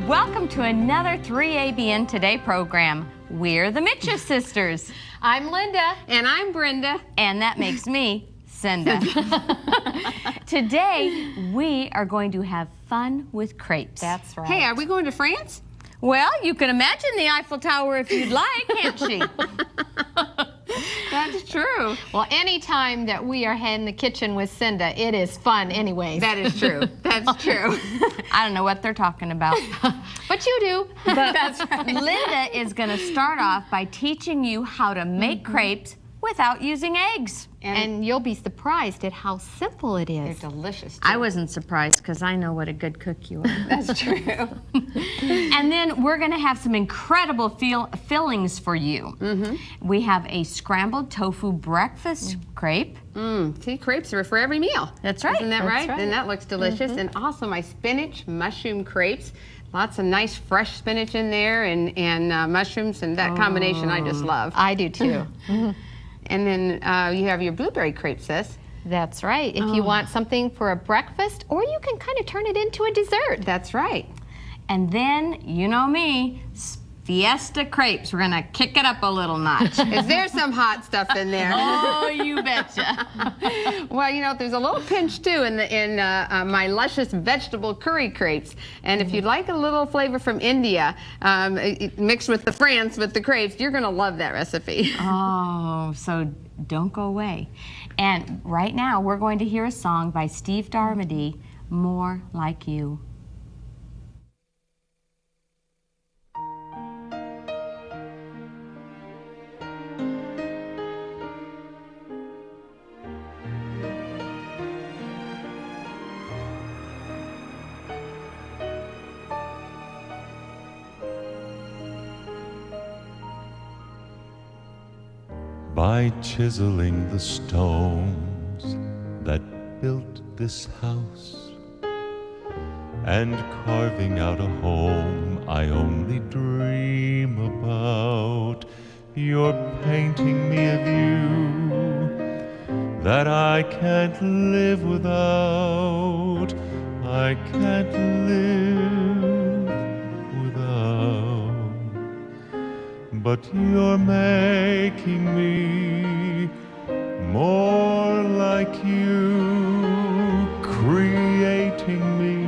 Welcome to another 3ABN Today program. We're the Micheff sisters. I'm Linda. And I'm Brenda. And that makes me Cinda. Today, we are going to have fun with crepes. That's right. Hey, are we going to France? Well, you can imagine the Eiffel Tower if you'd like, can't she? That's true. Well, anytime that we are in the kitchen with Cinda, it is fun anyways. That is true. That's true. I don't know what they're talking about. But you do. But that's right. Linda is going to start off by teaching you how to make crepes without using eggs. And you'll be surprised at how simple it is. They're delicious, too. I wasn't surprised because I know what a good cook you are. That's true. And then we're going to have some incredible fillings for you. We have a scrambled tofu breakfast crepe. See, crepes are for every meal. That's right. Isn't that That's right? right. And that looks delicious. And also my spinach mushroom crepes. Lots of nice fresh spinach in there and mushrooms, and that combination I just love. I do too. And then you have your blueberry crepes, sis. That's right. If you want something for a breakfast, or you can kind of turn it into a dessert. That's right. And then, you know me, Fiesta crepes. We're going to kick it up a little notch. Is there some hot stuff in there? Oh, you betcha. Well, you know, there's a little pinch too in my luscious vegetable curry crepes. And if you'd like a little flavor from India, mixed with the France with the crepes, you're going to love that recipe. Oh, so don't go away. And right now, we're going to hear a song by Steve Darmody, More Like You. By chiseling the stones that built this house and carving out a home I only dream about, you're painting me a view that I can't live without. I can't live without. But you're making me more like you, creating me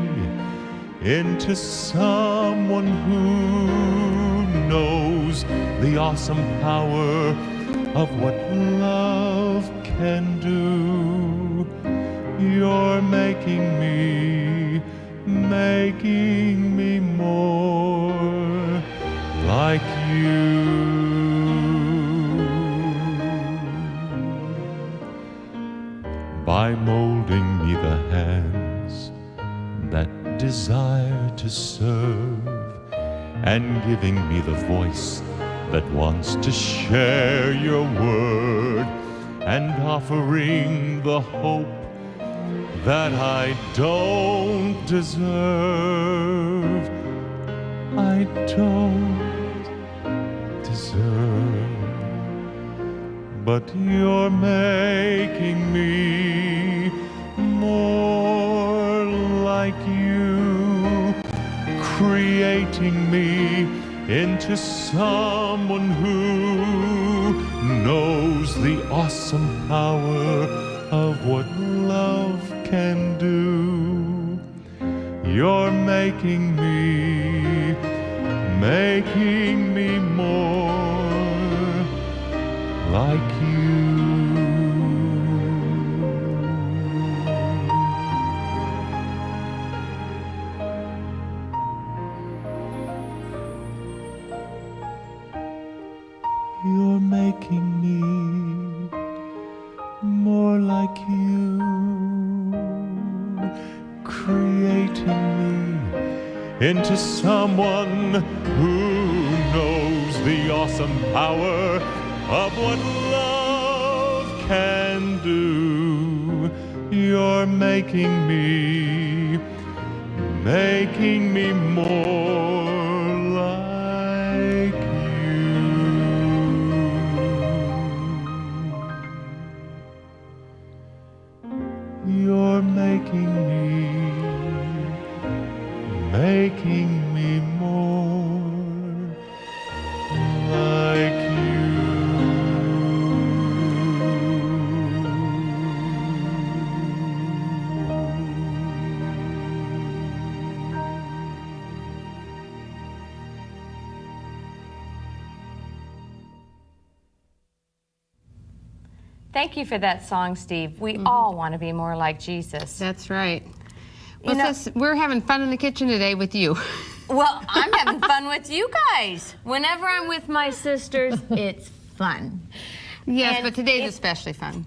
into someone who knows the awesome power of what love can do. You're making me more like you. By molding me the hands that desire to serve and giving me the voice that wants to share your word and offering the hope that I don't deserve. I don't deserve. But you're making me more like you, creating me into someone who knows the awesome power of what love can do. You're making me more like you. You're making me more like you, creating me into someone who knows the awesome power of what love can do. You're making me more like you. You're making me me more like you. Thank you for that song, Steve. We all want to be more like Jesus. That's right. Well, know- sis, we're having fun in the kitchen today with you. Well, I'm having fun with you guys. Whenever I'm with my sisters, it's fun. Yes, And but today's if- especially fun.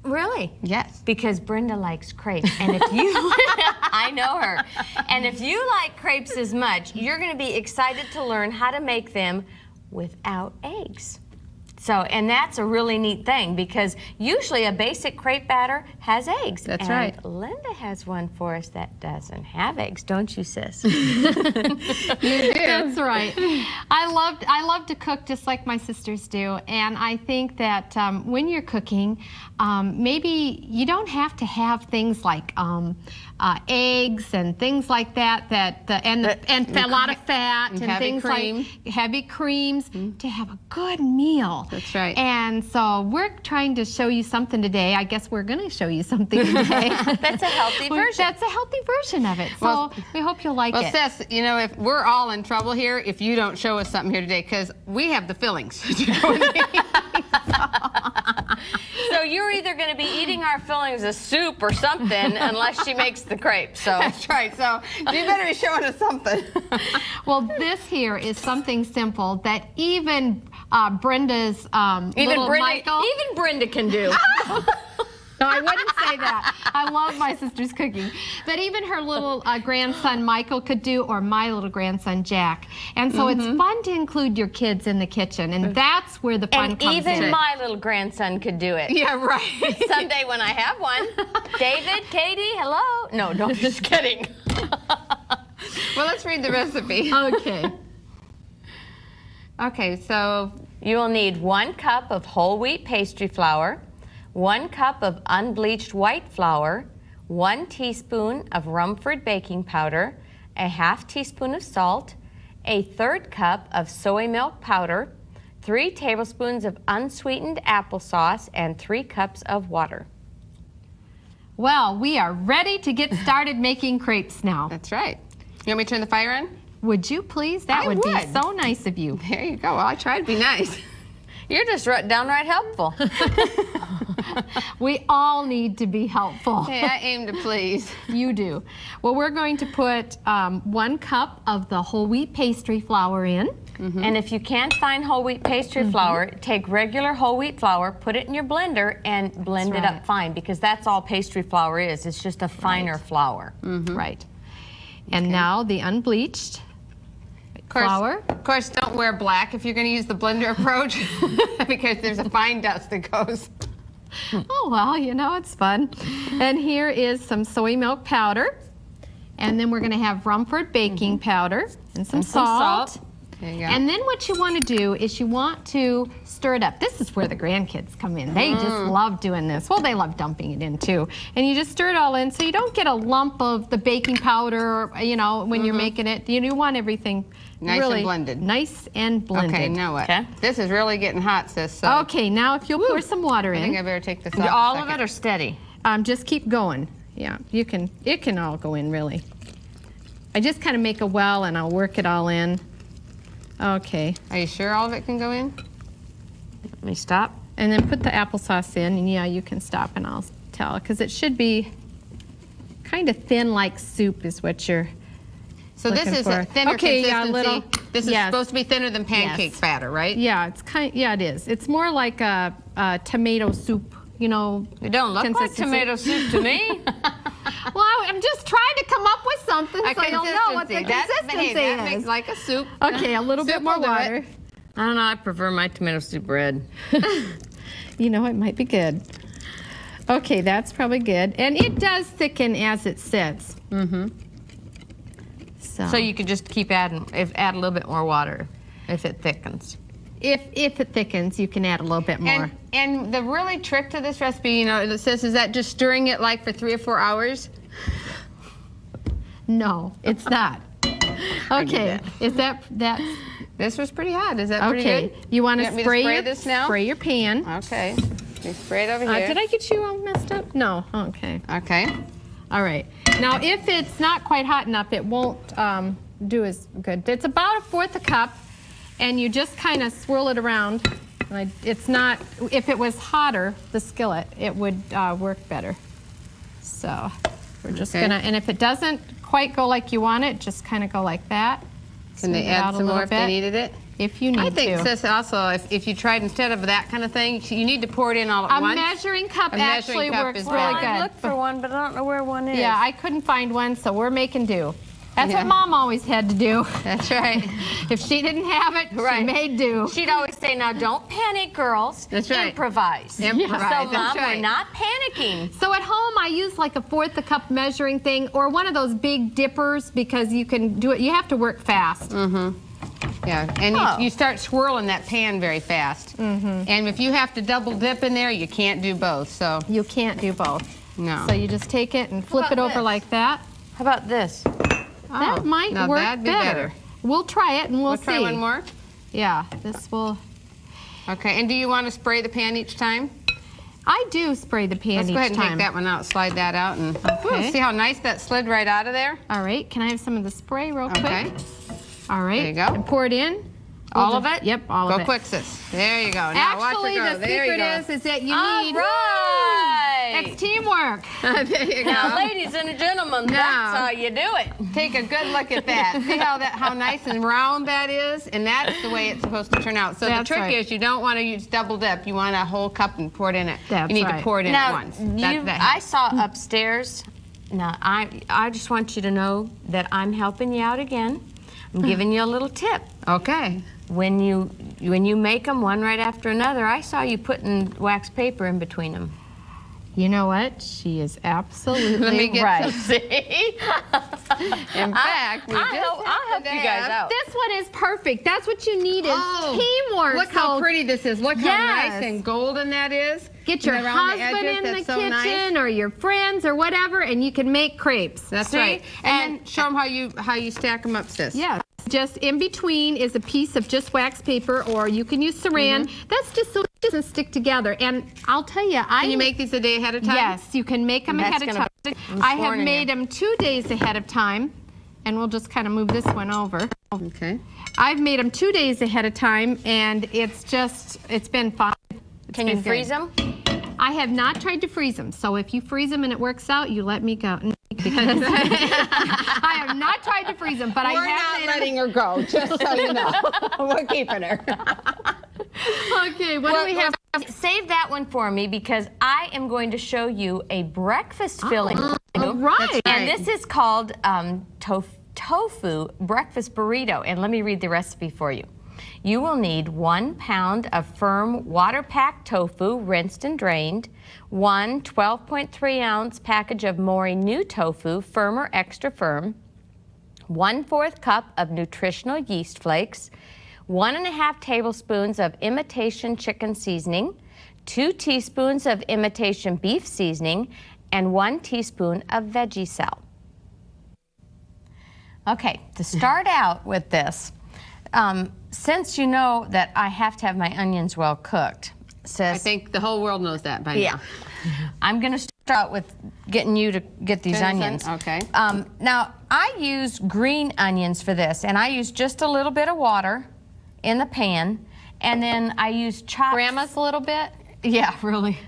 Really? Yes. Because Brenda likes crepes, and if you, I know her, and if you like crepes as much, you're going to be excited to learn how to make them without eggs. So, and that's a really neat thing because usually a basic crepe batter has eggs. That's and right. Linda has one for us that doesn't have eggs, don't you, sis? That's right. I love to cook just like my sisters do, and I think that when you're cooking, maybe you don't have to have things like eggs and things like that. And a lot of fat and heavy things cream. like heavy creams to have a good meal. That's right. And so we're trying to show you something today. I guess we're going to show you something today. That's a healthy version. That's a healthy version of it. So Well- we hope you'll like Well, it. sis, you know, if we're all in trouble here if you don't show us something here today, because we have the fillings to go in here. So you're either going to be eating our fillings as soup or something unless she makes the crepes. So That's right. So you better be showing us something. Well, this here is something simple that even Brenda's little Michael. even Brenda can do. No, I wouldn't say that. I love my sister's cooking. But even her little grandson Michael could do, or my little grandson Jack. And so it's fun to include your kids in the kitchen, and that's where the fun And comes even in. my little grandson could do it. Yeah, right. Someday when I have one. David, Katie, hello. No, I'm just kidding. Well, let's read the recipe. Okay. Okay, so You will need 1 cup of whole wheat pastry flour, 1 cup of unbleached white flour, 1 teaspoon of Rumford baking powder, a ½ teaspoon of salt, a 1/3 cup of soy milk powder, 3 tablespoons of unsweetened applesauce, and 3 cups of water. Well, we are ready to get started making crepes now. that's right. You want me to turn the fire on? Would you please? That I would be would. so nice of you. There you go. Well, I try to be nice. You're just downright helpful. We all need to be helpful. Hey, I aim to please. You do. Well, we're going to put 1 cup of the whole wheat pastry flour in. And if you can't find whole wheat pastry flour, take regular whole wheat flour, put it in your blender, and blend it right. up fine, because that's all pastry flour is. It's just a finer flour. Right. And now the unbleached flour. Of course, don't wear black if you're going to use the blender approach because there's a fine dust that goes. Oh, well, you know, it's fun. And here is some soy milk powder. And then we're going to have Rumford baking powder and some salt. There you go. And then what you want to do is you want to stir it up. This is where the grandkids come in. They just love doing this. Well, they love dumping it in too. And you just stir it all in so you don't get a lump of the baking powder, you know, when you're making it. You want everything Nice and really blended. nice and blended. Okay, now what? Okay. This is really getting hot, sis. So Okay, now if you'll pour some water I think I in, better take this off. All a of it second. or steady? just keep going. Yeah, it can all go in really. I just kind of make a well and I'll work it all in. Okay, Are you sure all of it can go in? Let me stop. and then put the applesauce in, and yeah, you can stop and I'll tell, because it should be kind of thin like soup is what you're So this looking is for. a thinner Okay, yeah, consistency. little- This is yes. supposed to be thinner than pancake Yes. batter, right? Yeah, it is. It's more like a tomato soup, you know. It don't look like consistency. tomato soup to me. Well, I'm just trying to come up with something so you'll know what the consistency that makes is. like a soup. Okay, a little bit Soup more will do it. water. I don't know, I prefer my tomato soup red. You know, it might be good. Okay, that's probably good. And it does thicken as it sits. Mm-hmm. So you could just keep add a little bit more water if it thickens. If it thickens, you can add a little bit more. And the really trick to this recipe, you know, it says, is that just stirring it like for 3 or 4 hours? No, it's not. Okay, is that This was pretty hot. Is that pretty okay? good? You want to me to spray this now? Spray your pan. Okay. You spray it over here. Did I get you all messed up? No. Okay. Okay. All right. Now, if it's not quite hot enough, it won't do as good. It's about 1/4 cup, and you just kind of swirl it around. It's not. If it was hotter, the skillet, it would work better. So we're just gonna. And if it doesn't quite go like you want it, just kind of go like that. Can they add some more if they needed it? If you need to. I think, sis, also, if you tried instead of that kind of thing, you need to pour it in all at once. A measuring cup actually works really Well, good. I looked for one, but I don't know where one is. Yeah, I couldn't find one, so we're making do. That's what Mom always had to do. That's right. If she didn't have it, she made do. She'd always say, now don't panic, girls. That's right. Improvise. Improvise. So, That's Mom, right. we're not panicking. So at home, I use like a 1/4 cup measuring thing or one of those big dippers because you can do it. You have to work fast. Mm-hmm. Yeah, and you start swirling that pan very fast. Mm-hmm. And if you have to double dip in there, you can't do both. So you can't do both. No. So you just take it and flip it over this? like that. How about this? That might now work that'd be better. We'll try it and we'll see. Try one more? Yeah, this will. Okay, and do you want to spray the pan each time? I do spray the pan Let's each go ahead and time. take that one out, slide that out, and Okay. see how nice that slid right out of there? All right, can I have some of the spray real quick? Okay. All right. There you go. And pour it in. All of it? Yep, all of Go it. quick, sis. There you go. Now Actually, watch it go. the There you secret go. is that you All need. right. It's teamwork. There you Now, go. ladies and gentlemen, that's how you do it. Take a good look at that. See how nice and round that is? And that's the way it's supposed to turn out. So That's the trick right. is you don't want to use double dip. You want a whole cup and pour it in it. That's you need right. to pour it in Now, at once. I saw upstairs. Now, I just want you to know that I'm helping you out again. I'm giving you a little tip. Okay. When you make them one right after another, I saw you putting wax paper in between them. You know what? She is absolutely Let me get right. some. See? In fact, I'll help you guys out. This one is perfect. That's what you need is teamwork. Look how So pretty this is. Look how Yes. nice and golden that is. Get your And around the husband edges, in the that's so kitchen nice. or your friends or whatever, and you can make crepes. That's See? right. And then show them how you stack them up, sis. Yes. Just in between is a piece of just wax paper, or you can use saran. That's just so it doesn't stick together. And I'll tell you, Can you make these a day ahead of time? Yes, you can make them That's ahead of gonna time. be I have foreign in made them 2 days ahead of time, and we'll just kind of move this one over. Okay. I've made them 2 days ahead of time, and it's been fun. Can you freeze them? I have not tried to freeze them, so if you freeze them and it works out, you let me go. Because I have not tried to freeze them, but I We're have not made letting her go, just so you know. We're keeping her. Okay, what do we have? Save that one for me because I am going to show you a breakfast filling. All right. And this is called tofu breakfast burrito. And let me read the recipe for you. You will need 1 pound of firm water-packed tofu, rinsed and drained, 1 12.3-ounce package of Mori new tofu, firm or extra firm, 1/4 cup of nutritional yeast flakes, 1½ tablespoons of imitation chicken seasoning, 2 teaspoons of imitation beef seasoning, and 1 teaspoon of veggie cell. Okay, to start out with this, since you know that I have to have my onions well cooked, I think the whole world knows that by now. I'm going to start out with getting you to get these onions. Okay. Now, I use green onions for this, and I use just a little bit of water in the pan, and then I use chopped... Grandma's a little bit? Yeah, really.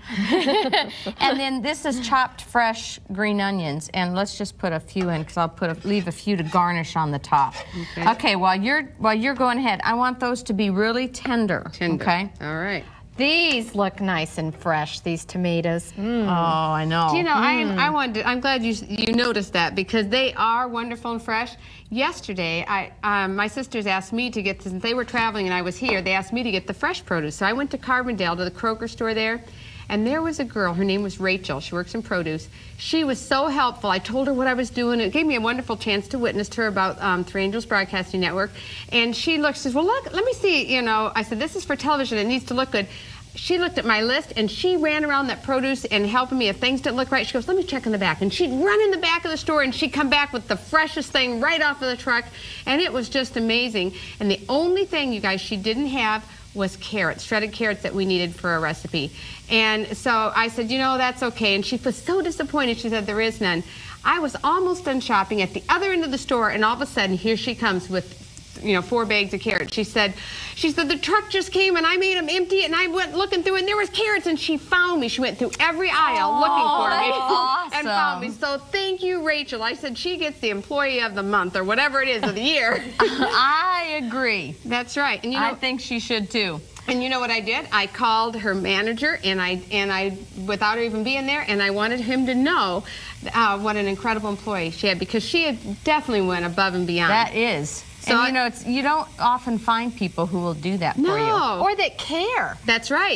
And then this is chopped fresh green onions, and let's just put a few in because I'll leave a few to garnish on the top. Okay, while you're going ahead, I want those to be really tender. Okay. All right. These look nice and fresh, these tomatoes. Oh, I know. Do you know, I'm glad you noticed that because they are wonderful and fresh. Yesterday, my sisters asked me to get, since they were traveling and I was here, they asked me to get the fresh produce. So I went to Carbondale to the Kroger store there, and there was a girl, her name was Rachel, she works in produce. She was so helpful. I told her what I was doing. It gave me a wonderful chance to witness to her about 3 Broadcasting Network. And she says, well, look, let me see, I said, this is for television, it needs to look good. she looked at my list and she ran around that produce and helping me if things didn't look right. She goes, let me check in the back. And she'd run in the back of the store and she'd come back with the freshest thing right off of the truck. And it was just amazing. And the only thing, you guys, she didn't have was carrots, shredded carrots that we needed for a recipe. And so I said, you know, that's okay. And she was so disappointed. She said, there is none. I was almost done shopping at the other end of the store, and all of a sudden, here she comes with, 4 bags of carrots. She said, the truck just came and I made them empty, and I went looking through and there was carrots, and she found me. She went through every aisle looking for me awesome. and found me. So thank you, Rachel. I said she gets the employee of the month or whatever it is of the year. I agree. That's right. And I think she should too. And you know what I did? I called her manager, and I without her even being there, and I wanted him to know what an incredible employee she had, because she had definitely went above and beyond. That is. So and you don't often find people who will do that for you. Or that care. That's right.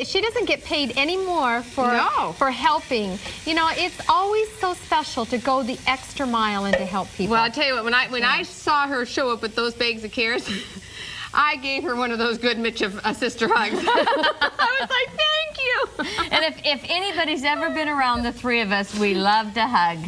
She doesn't get paid any more for helping. It's always so special to go the extra mile and to help people. Well, I'll tell you what, when I saw her show up with those bags of carrots, I gave her one of those good Micheff sister hugs. I was like, thank you. And if anybody's ever been around the three of us, we love to hug.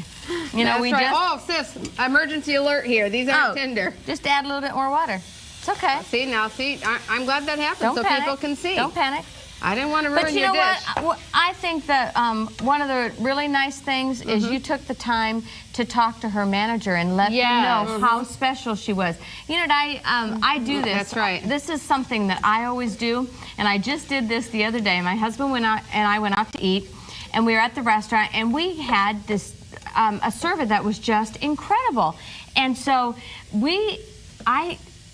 That's right. Oh, sis, emergency alert here. These aren't tender. Just add a little bit more water. It's okay. See, I'm glad that happened. Don't so panic. People can see. Don't panic. I didn't want to ruin but you your know dish. what? I think that one of the really nice things is you took the time to talk to her manager and let them know how special she was. You know what? I do this. That's right. This is something that I always do, and I just did this the other day. My husband went out, and I went out to eat, and we were at the restaurant, and we had this a server that was just incredible. And so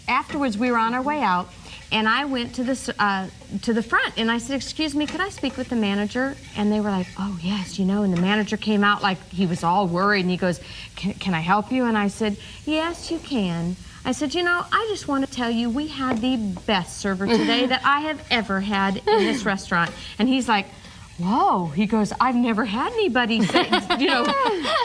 afterwards we were on our way out, and I went to the front, and I said, excuse me, could I speak with the manager? And they were like, oh, yes, and the manager came out like he was all worried, and he goes, can I help you? And I said, yes, you can. I said, I just want to tell you, we had the best server today that I have ever had in this restaurant. And he's like, whoa, he goes, I've never had anybody say,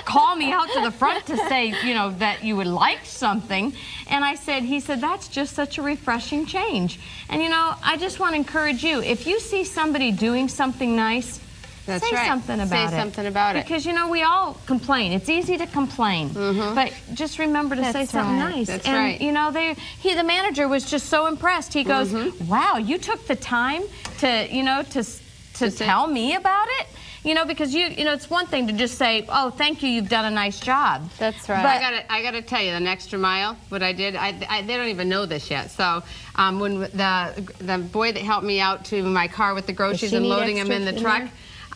call me out to the front to say, that you would like something. And he said, that's just such a refreshing change. And, I just want to encourage you, if you see somebody doing something nice, say something about it. Say something about it. Because, we all complain. It's easy to complain. But just remember to say something nice. That's right. The manager was just so impressed. He goes, wow, you took the time to tell me about it, because it's one thing to just say, oh, thank you, you've done a nice job. That's right. But I got to tell you, the extra mile, what I did, they don't even know this yet. So when the boy that helped me out to my car with the groceries and loading them in the truck,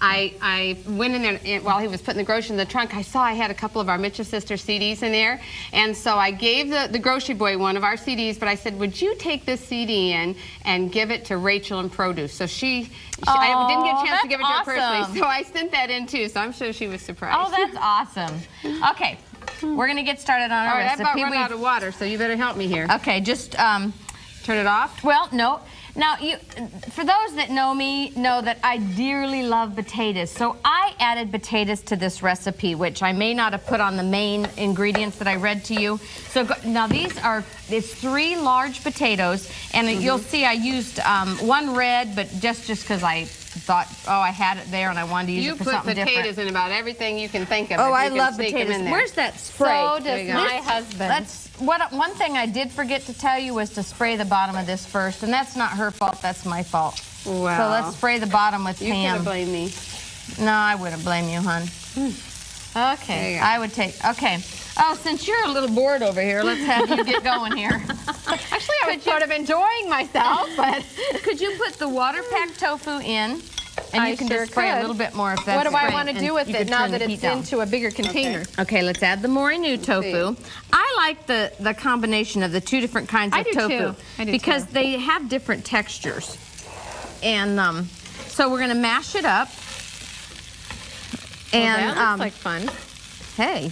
I went in there, and while he was putting the groceries in the trunk, I saw I had a couple of our Micheff sister CDs in there, and so I gave the grocery boy one of our CDs, but I said, would you take this CD in and give it to Rachel in produce? So I didn't get a chance to give it to her personally, so I sent that in too, so I'm sure she was surprised. Oh, that's awesome. Okay, we're going to get started on our recipe. I've about run out of water, so you better help me here. Okay, just turn it off? Well, no. Now, for those that know me, know that I dearly love potatoes. So I added potatoes to this recipe, which I may not have put on the main ingredients that I read to you. So now it's 3 large potatoes, and you'll see I used 1 red, but just because I thought, I had it there and I wanted to use it for something different. You put potatoes in about everything you can think of. Oh, I love potatoes. Where's that spray? So does my husband. One thing I did forget to tell you was to spray the bottom of this first, and that's not her fault, that's my fault. Wow. So let's spray the bottom with Pam. You could have blamed me. No, I wouldn't blame you, hon. Okay. I would take, okay. Oh, since you're a little bored over here, let's have you get going here. Actually, I was sort of enjoying myself, but... Could you put the water-packed tofu in? And you can just spray a little bit more if that's What do I want to do with it now that it's into a bigger container? Okay, let's add the morinu tofu. I like the combination of the 2 different kinds of tofu. I do because too. They have different textures. And so we're going to mash it up. And that looks like fun. Hey,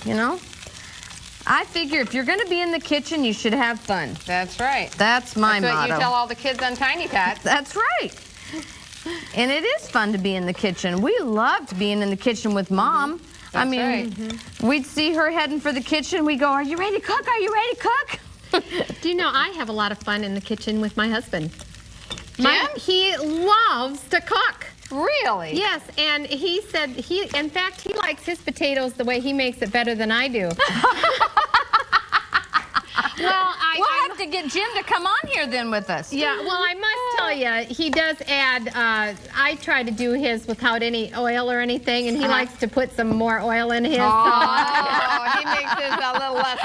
I figure if you're going to be in the kitchen, you should have fun. That's right. That's my motto. That's what you tell all the kids on Tiny Tots. That's right. And it is fun to be in the kitchen. We loved being in the kitchen with Mom. That's right. We'd see her heading for the kitchen. We go, are you ready to cook? Are you ready to cook? Do you know, I have a lot of fun in the kitchen with my husband. He loves to cook. Really? Yes, and he said in fact, he likes his potatoes the way he makes it better than I do. Well, we'll have to get Jim to come on here then with us. Yeah, well, I must tell you, he does add, I try to do his without any oil or anything, and he likes to put some more oil in his. Oh, he makes it a little less.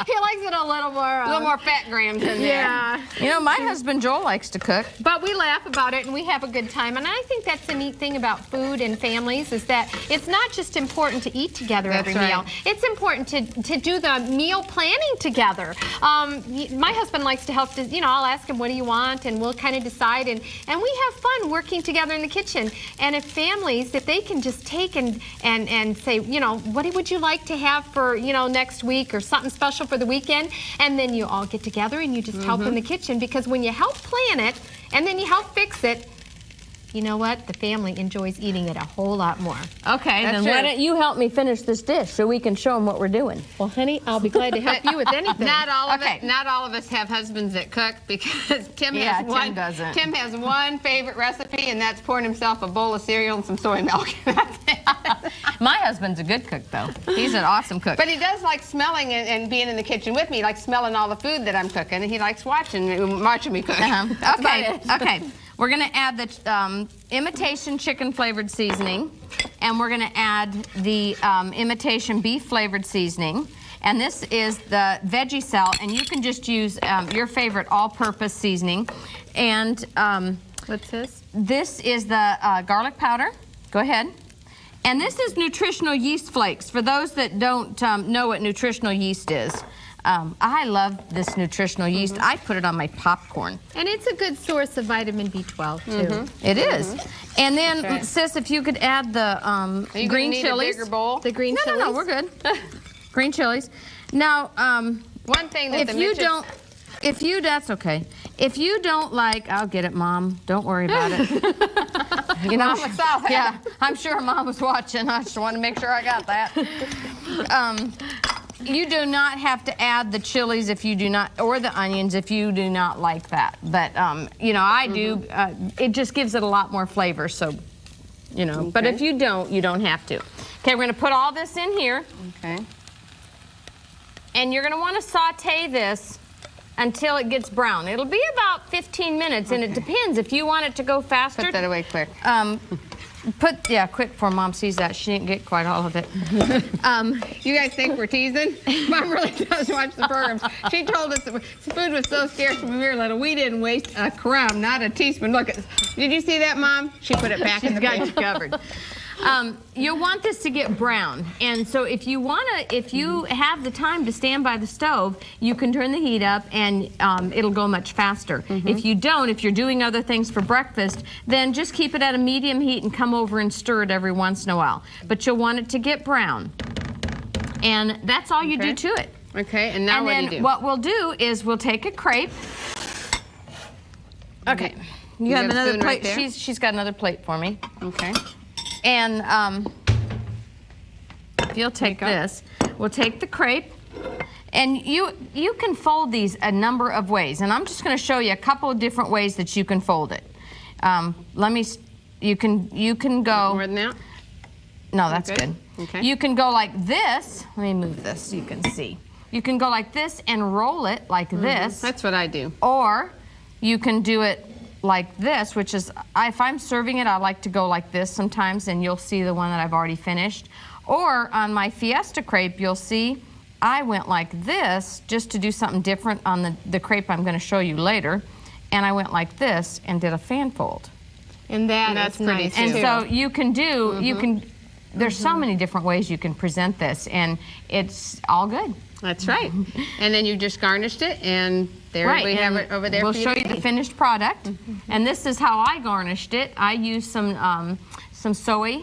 He likes it a little more fat grams in there. Yeah. You know, my husband Joel likes to cook. But we laugh about it and we have a good time. And I think that's the neat thing about food and families is that it's not just important to eat together every meal. It's important to do the meal planning together. My husband likes to help, I'll ask him, what do you want? And we'll kind of decide. And we have fun working together in the kitchen. And if families, if they can just take and say, what would you like to have for, next week or something special for the weekend? And then you all get together and you just help in the kitchen, because when you help plan it and then you help fix it, you know what? The family enjoys eating it a whole lot more. Okay, then why don't you help me finish this dish so we can show them what we're doing? Well, honey, I'll be glad to help you with anything. Not all of us have husbands that cook, because Tim has one favorite recipe, and that's pouring himself a bowl of cereal and some soy milk. My husband's a good cook, though. He's an awesome cook. But he does like smelling and being in the kitchen with me. He likes smelling all the food that I'm cooking, and he likes watching me cook. Okay. We're going to add the imitation chicken flavored seasoning, and we're going to add the imitation beef flavored seasoning. And this is the veggie cell, and you can just use your favorite all-purpose seasoning. And what's this? This is the garlic powder. Go ahead. And this is nutritional yeast flakes. For those that don't know what nutritional yeast is, I love this nutritional yeast. I put it on my popcorn. And it's a good source of vitamin B12, too. It is. And then, Sis, if you could add the green chilies. A bigger bowl? The green chilies? No, we're good. Green chilies. Now, one thing that that's okay. If you don't like, I'll get it, Mom. Don't worry about it. Mama saw that. Yeah, I'm sure Mom was watching. I just want to make sure I got that. You do not have to add the chilies if you do not, or the onions if you do not like that. But, I do. It just gives it a lot more flavor, so, But if you don't have to. Okay, we're going to put all this in here. Okay. And you're going to want to saute this until it gets brown. It'll be about 15 minutes, and it depends. If you want it to go faster. Put that away quick. Quick before Mom sees that. She didn't get quite all of it. You guys think we're teasing? Mom really does watch the programs. She told us that food was so scarce when we were little, we didn't waste a crumb, not a teaspoon. Look, did you see that, Mom? She put it back in the got you covered. You'll want this to get brown, and so if you have the time to stand by the stove, you can turn the heat up, and it'll go much faster. If you don't, if you're doing other things for breakfast, then just keep it at a medium heat and come over and stir it every once in a while. But you'll want it to get brown, and that's all you do to it. Okay, and now what do you do? What we'll do is we'll take a crepe. Okay, you have another plate. Right there? She's got another plate for me. Okay. And if you'll take this, we'll take the crepe, and you can fold these a number of ways, and I'm just going to show you a couple of different ways that you can fold it. You can go. More than that? No, that's good. Okay. You can go like this. Let me move this so you can see. You can go like this and roll it like this. That's what I do. Or you can do it like this, which is, if I'm serving it, I like to go like this sometimes, and you'll see the one that I've already finished. Or on my Fiesta crepe, you'll see I went like this just to do something different on the crepe I'm going to show you later, and I went like this and did a fan fold. And that's pretty nice. And so you can do, there's so many different ways you can present this, and it's all good. That's right. And then you just garnished it, and there we have it over there. We'll show you the finished product. And this is how I garnished it. I used some soy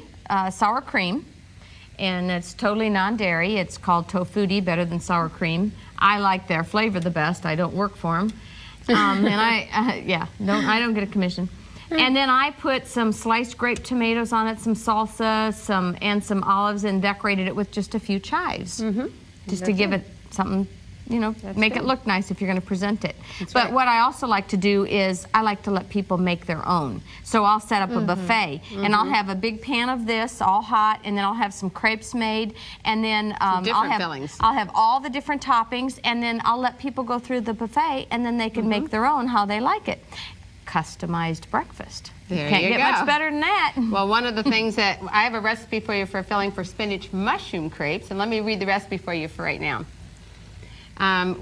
sour cream, and it's totally non-dairy. It's called Tofutti, better than sour cream. I like their flavor the best. I don't work for them, and I don't get a commission. And then I put some sliced grape tomatoes on it, some salsa, and some olives, and decorated it with just a few chives. Just to give it something make it look nice if you're going to present it. But what I also like to do is I like to let people make their own. So I'll set up a buffet, and I'll have a big pan of this, all hot, and then I'll have some crepes made, and then I'll have all the different toppings, and then I'll let people go through the buffet, and then they can make their own how they like it. Customized breakfast. Can't get much better than that. Well, one of the things that I have a recipe for you for filling for spinach mushroom crepes, and let me read the recipe for you for right now.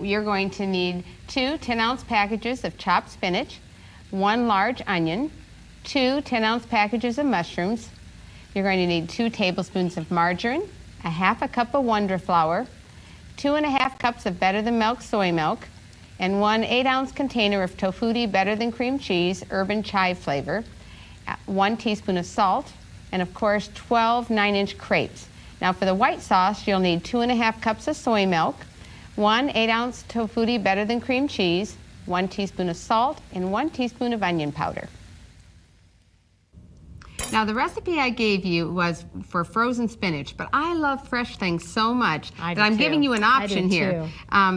You're going to need 2 10-ounce packages of chopped spinach, 1 large onion, 2 10-ounce packages of mushrooms. You're going to need 2 tablespoons of margarine, a half a cup of Wonder Flour, 2 1/2 cups of better than milk soy milk, and 1 8-ounce container of Tofutti better than cream cheese, urban chive flavor, 1 teaspoon of salt, and of course 12 9-inch crepes. Now for the white sauce, you'll need 2 1/2 cups of soy milk, 1 8-ounce Tofutti better than cream cheese, 1 teaspoon of salt, and 1 teaspoon of onion powder. Now the recipe I gave you was for frozen spinach, but I love fresh things so much that I'm giving you an option here.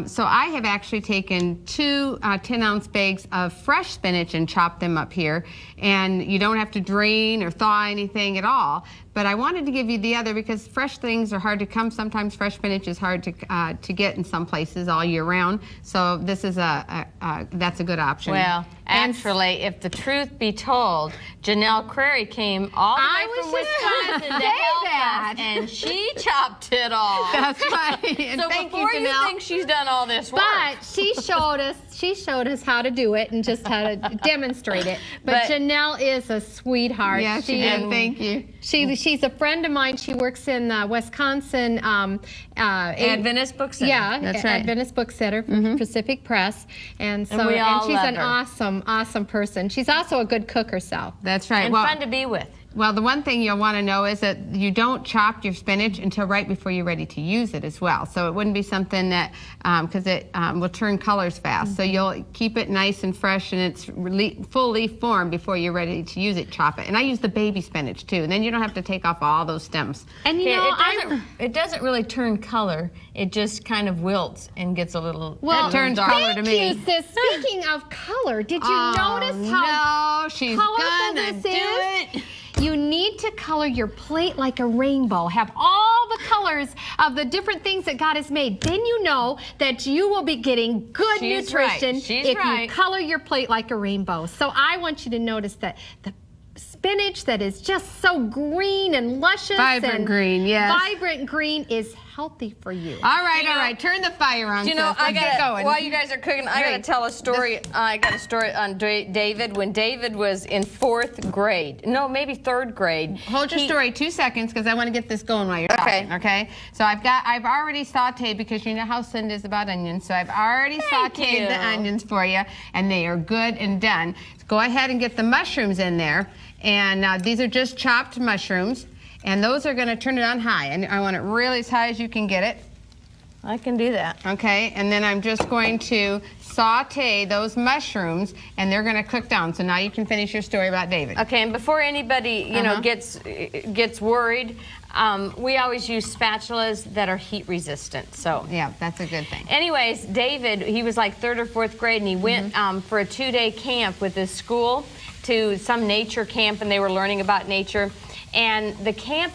So I have actually taken 2 10-ounce bags of fresh spinach and chopped them up here, and you don't have to drain or thaw anything at all. But I wanted to give you the other because fresh things are hard to come. Sometimes fresh spinach is hard to get in some places all year round. So this is that's a good option. Well, actually, if the truth be told, Janelle Crary came all the way from Wisconsin to help us, and she chopped it all. That's right. And so thank before you, you Janelle. think she's done all this work. But she showed us how to do it and just how to demonstrate it. But Janelle is a sweetheart. Yeah, she did. Thank you. She's a friend of mine. She works in Wisconsin. Adventist Book Center. Yeah, that's right. Adventist Book Center for Pacific Press, and so and she's an her. awesome person. She's also a good cook herself. That's right. And fun to be with. Well, the one thing you'll want to know is that you don't chop your spinach until right before you're ready to use it as well. So it wouldn't be something that, because it will turn colors fast. So you'll keep it nice and fresh and it's full leaf form before you're ready to use it, chop it. And I use the baby spinach too, and then you don't have to take off all those stems. And you know, it doesn't really turn color. It just kind of wilts and gets a little it turns color to me. Thank you, sis. Speaking of color, did you notice how she's colorful gonna this do is? it. You need to color your plate like a rainbow. Have all the colors of the different things that God has made. Then you know that you will be getting good nutrition if you color your plate like a rainbow. So I want you to notice that the spinach that is just so green and luscious Vibrant green, yes. Vibrant green is healthy for you. All right. Turn the fire on. You know, Let's get going. while you guys are cooking, I got to tell a story. I got a story on David. When David was in 4th grade, no, maybe 3rd grade. Hold your story 2 seconds because I want to get this going while you're talking. Okay. So I've already sauteed because you know how Cindy is about onions. So I've already sauteed the onions for you, and they are good and done. Go ahead and get the mushrooms in there. And these are just chopped mushrooms, and those are going to turn it on high. And I want it really as high as you can get it. I can do that. Okay, and then I'm just going to saute those mushrooms, and they're going to cook down. So now you can finish your story about David. Okay, and before anybody gets worried, we always use spatulas that are heat resistant. So yeah, that's a good thing. Anyways, David, he was like 3rd or 4th grade, and he went for a 2-day camp with his school to some nature camp, and they were learning about nature. And the camp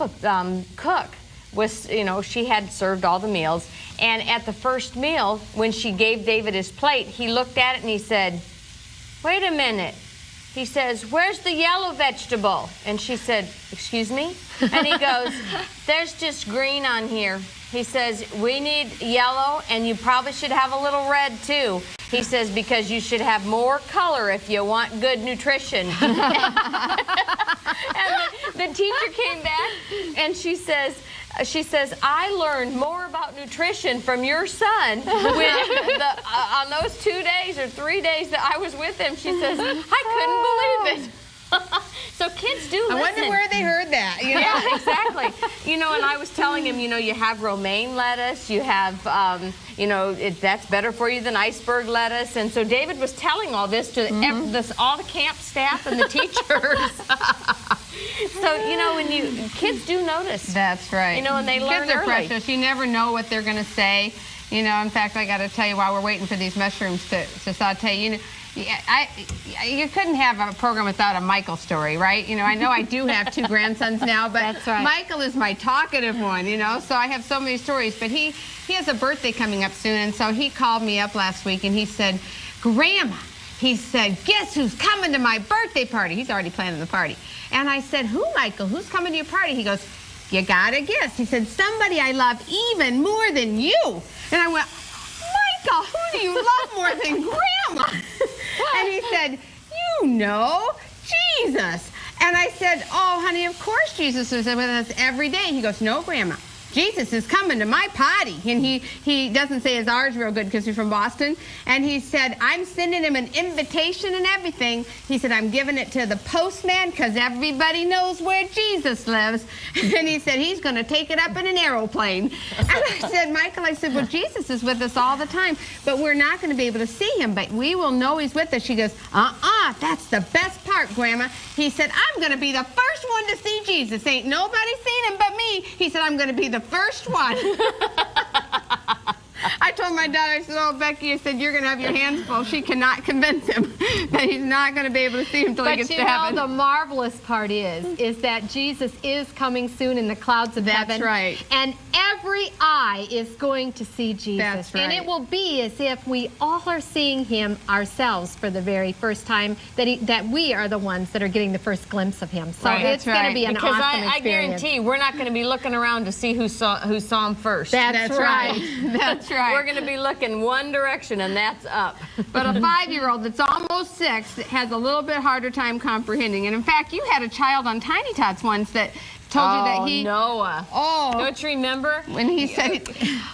cook was, she had served all the meals. And at the first meal, when she gave David his plate, he looked at it and he said, "Wait a minute." He says, "Where's the yellow vegetable?" And she said, "Excuse me?" And he goes, "There's just green on here." He says, "We need yellow, and you probably should have a little red too." He says, "Because you should have more color if you want good nutrition." And the teacher came back, and she says, "I learned more about nutrition from your son on those 2 days or 3 days that I was with him." She says, "I couldn't believe it." So kids do listen. I wonder where they heard that. Yeah, exactly. And I was telling him, you have romaine lettuce, you have, that's better for you than iceberg lettuce. And so David was telling all this to all the camp staff and the teachers. So, when kids do notice. That's right. And they learn Kids are early. precious. You never know what they're going to say. You know, in fact, I got to tell you, while we're waiting for these mushrooms to saute, you know, you couldn't have a program without a Michael story, right? You know, I know I do have 2 grandsons now, but That's right. Michael is my talkative one, you know, so I have so many stories. But he has a birthday coming up soon, and so he called me up last week, and he said, Grandma, he said, guess who's coming to my birthday party? He's already planning the party. And I said, who, Michael? Who's coming to your party? He goes, you gotta guess. He said, somebody I love even more than you. And I went, Michael, who do you love more than Grandma? And he said, you know, Jesus. And I said, oh, honey, of course Jesus is with us every day. He goes, no, Grandma. Jesus is coming to my party. And he doesn't say his R's real good because he's from Boston. And he said, I'm sending him an invitation and everything. He said, I'm giving it to the postman because everybody knows where Jesus lives. And he said, he's going to take it up in an aeroplane. And I said, Michael, I said, well, Jesus is with us all the time, but we're not going to be able to see him, but we will know he's with us. She goes, that's the best part, Grandma. He said, I'm going to be the first one to see Jesus. Ain't nobody seen him but me. He said, I'm going to be the first one. I told my daughter, I said, oh, Becky, I said, you're going to have your hands full. She cannot convince him that he's not going to be able to see him until he gets to heaven. But you know, the marvelous part is that Jesus is coming soon in the clouds of heaven. That's right. And every eye is going to see Jesus. That's right. And it will be as if we all are seeing him ourselves for the very first time, that we are the ones that are getting the first glimpse of him. So Right. it's going to be an awesome experience. I guarantee we're not going to be looking around to see who saw him first. That's right. That's right. We're going to be looking one direction, and that's up. But a 5-year-old that's almost 6 has a little bit harder time comprehending. And in fact, you had a child on Tiny Tots once that told you that he... Noah. Oh. Don't you remember? When he said...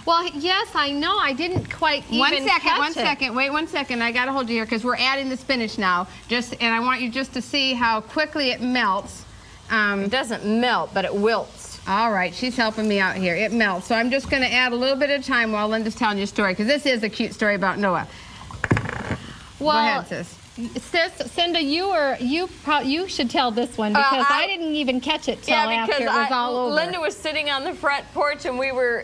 Well, yes, I know. I didn't quite even catch it. second. Wait 1 second. I got to hold you here because we're adding the spinach now. And I want you just to see how quickly it melts. It doesn't melt, but it wilts. All right, she's helping me out here. It melts. So I'm just going to add a little bit of time while Linda's telling you a story, because this is a cute story about Noah. Well, Go ahead, sis. Sis, Cinda, you should tell this one because I didn't even catch it till after it was all over. Linda was sitting on the front porch, and we were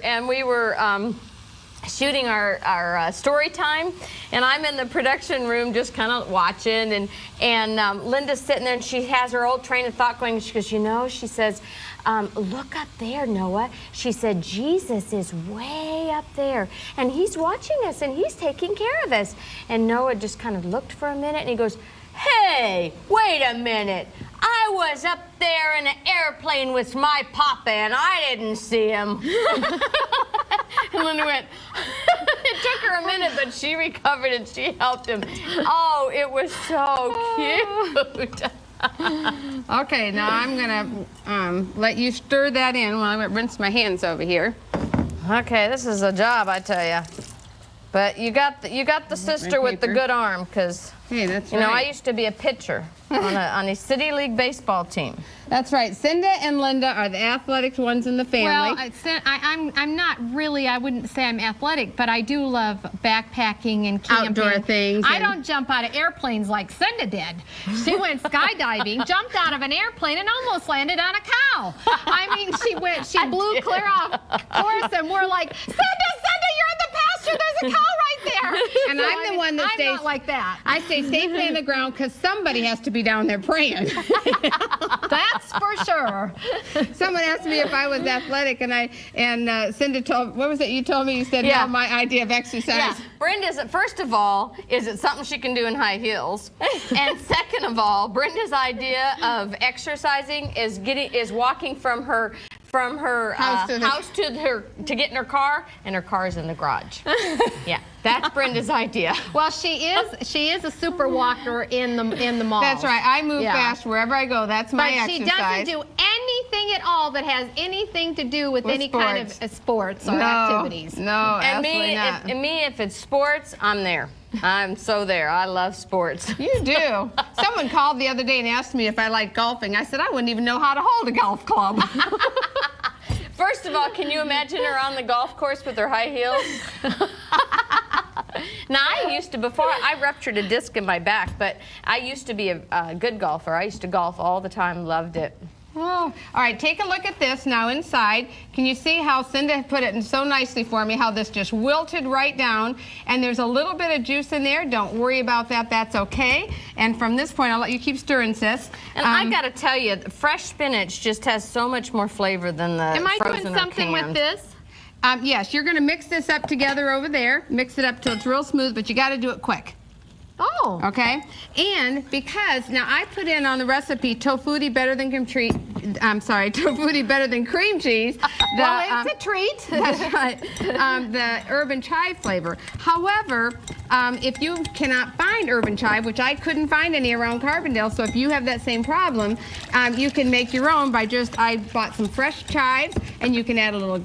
shooting our story time, and I'm in the production room just kind of watching, and Linda's sitting there, and she has her old train of thought going. She goes, you know, she says, look up there, Noah. She said, Jesus is way up there, and he's watching us, and he's taking care of us. And Noah just kind of looked for a minute, and he goes, hey, wait a minute. I was up there in an airplane with my papa, and I didn't see him. And Linda went, it took her a minute, but she recovered and she helped him. Oh, it was so cute. Okay, now I'm going to let you stir that in while I rinse my hands over here. Okay, this is a job, I tell you. But you got the sister with the good arm, because hey, that's you know, I used to be a pitcher on a city league baseball team. That's right. Cinda and Linda are the athletic ones in the family. Well, I'm not really, I wouldn't say I'm athletic, but I do love backpacking and camping. Outdoor things. I don't jump out of airplanes like Cinda did. She went skydiving, jumped out of an airplane, and almost landed on a cow. I mean, she blew clear off course, and we're like, Cinda, you're in the pasture. There's a cow right there. And I'm the one that stays. I'm not like that. I stay safely on the ground because somebody has to be down there praying. That's for sure. Someone asked me if I was athletic, and Cinda told, what was it you told me? You said, no, my idea of exercise. Yeah. Brenda's, first of all, is it something she can do in high heels? And second of all, Brenda's idea of exercising is walking from her house to get in her car, and her car's in the garage. Yeah, that's Brenda's idea. Well, she is a super walker in the mall. That's right. I move fast wherever I go. That's my exercise. But she doesn't do anything at all that has anything to do with any kind of sports or activities. No, absolutely not. If it's sports, I'm there. I'm so there. I love sports. You do. Someone called the other day and asked me if I like golfing. I said I wouldn't even know how to hold a golf club. First of all, can you imagine her on the golf course with her high heels? Now, I used to, before I ruptured a disc in my back, but I used to be a good golfer. I used to golf all the time, loved it. Oh, all right, take a look at this now inside. Can you see how Cinda put it in so nicely for me, how this just wilted right down, and there's a little bit of juice in there. Don't worry about that, that's okay. And from this point, I'll let you keep stirring, sis. And I gotta tell you, fresh spinach just has so much more flavor than the Am I frozen doing or something with canned. this? Yes, you're gonna mix this up together over there. Mix it up till it's real smooth, but you gotta do it quick. Oh. Okay, and because now I put in on the recipe tofutti better than tofutti better than cream cheese. Well, it's a treat. That's right. The herb and chive flavor. However, if you cannot find herb and chive, which I couldn't find any around Carbondale, so if you have that same problem, you can make your own by I bought some fresh chives, and you can add a little